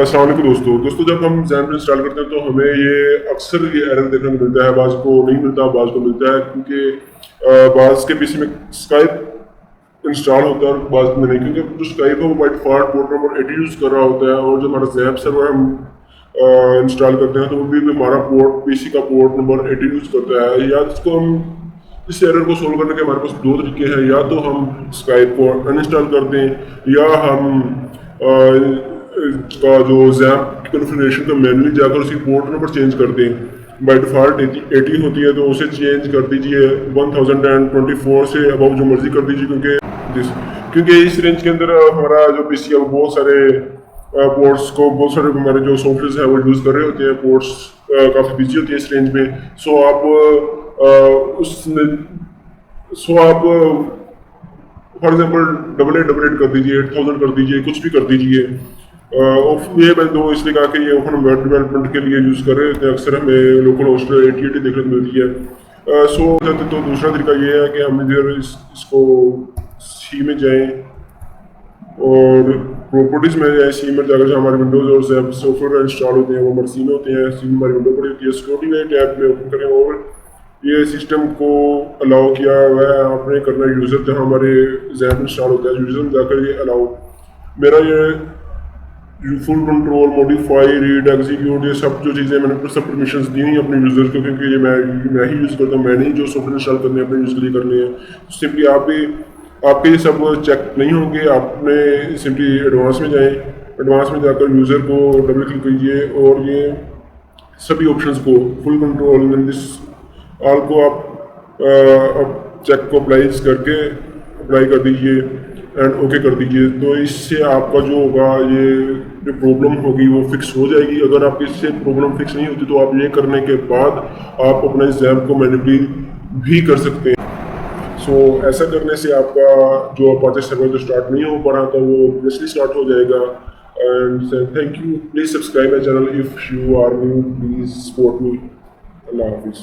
अस्सलाम वालेकुम दोस्तों जब हम XAMPP इंस्टॉल करते हैं तो हमें ये अक्सर ये एरर देखने को मिलता है, बाज़ को नहीं मिलता, बाज़ को मिलता है, क्योंकि बाज़ के पीसी में स्काइप इंस्टॉल होता है और बाज़ में नहीं, क्योंकि जो स्काइप है वो by default port number 80 use कर रहा होता है, और जो हमारा XAMPP सर्वर हम इंस्टॉल करते हैं तो वो भी हमारा पीसी का पोर्ट नंबर 80 यूज़ करता है। या इसको हम इस एरर को सोल्व करने के हमारे पास दो तरीके हैं, या तो हम स्काइप को अनइंस्टॉल कर दें या हम का जो XAMPP कॉन्फ़िगरेशन का मैनुअली जाकर उसकी पोर्ट नंबर चेंज कर दें। बाय डिफ़ॉल्ट 80 होती है तो उसे चेंज कर दीजिए 1024 से अबव जो मर्जी कर दीजिए, क्योंकि इस रेंज के अंदर हमारा जो पीसी है वो बहुत सारे पोर्ट्स को, बहुत सारे हमारे जो सॉफ्टवेयर है वो यूज़ कर रहे होते हैं, पोर्ट्स काफ़ी बिजी होती है इस रेंज में। सो आप फॉर एग्जाम्पल डबल एट कर दीजिए, 8000 कर दीजिए, कुछ भी कर दीजिए। ये मैं दो इसलिए कहा कि ये ओपन वेब डेवलपमेंट के लिए यूज़ कर रहे होते हैं, अक्सर हमें लोकल होस्ट 8080 देखने को मिलती है। तो दूसरा तरीका ये है कि हम इधर इसको सी में जाएं और प्रॉपर्टीज़ में जाएं। सी में जाकर जो हमारे विंडोज़ और सॉफ्टवेयर इंस्टॉल होते हैं वो हमारे सी में होते हैं। सी में हमारी विंडो पड़ी होती है, सिक्योरिटी में टैब में ओपन करें और ये सिस्टम को अलाउ किया हुआ है आपने करना यूज़र, जहाँ हमारे XAMPP इंस्टॉल होता है यूज़र में जाकर ये अलाउ, मेरा ये full control, modify, read, execute, ये सब जो चीज़ें मैंने सब परमिशंस दी हैं अपने यूज़र को, क्योंकि ये मैं ही यूज़ करता हूँ, मैंने ही जो सॉफ्टवेयर इंस्टॉल करने हैं अपने यूज़ के लिए करने हैं। सिंपली आपके ये सब चेक नहीं होंगे, आपने सिंपली एडवांस में जाएँ, एडवांस में जाकर यूज़र को डबल क्लिक कीजिए और ये सभी ऑप्शंस को फुल कंट्रोल दिस ऑल को आप चेक को अप्लाई कर दीजिए एंड ओके कर दीजिए। तो इससे आपका जो होगा ये जो प्रॉब्लम होगी वो फिक्स हो जाएगी। अगर आप इससे प्रॉब्लम फिक्स नहीं होती तो आप ये करने के बाद आप अपने XAMPP को मैनिपुलेट भी कर सकते हैं। ऐसा करने से आपका जो अपाचे सर्वर जो स्टार्ट नहीं हो पा रहा था वो ऑब्वियसली स्टार्ट हो जाएगा। And thank you, please subscribe my channel if you are new, please support me. अल्लाह हाफिज़।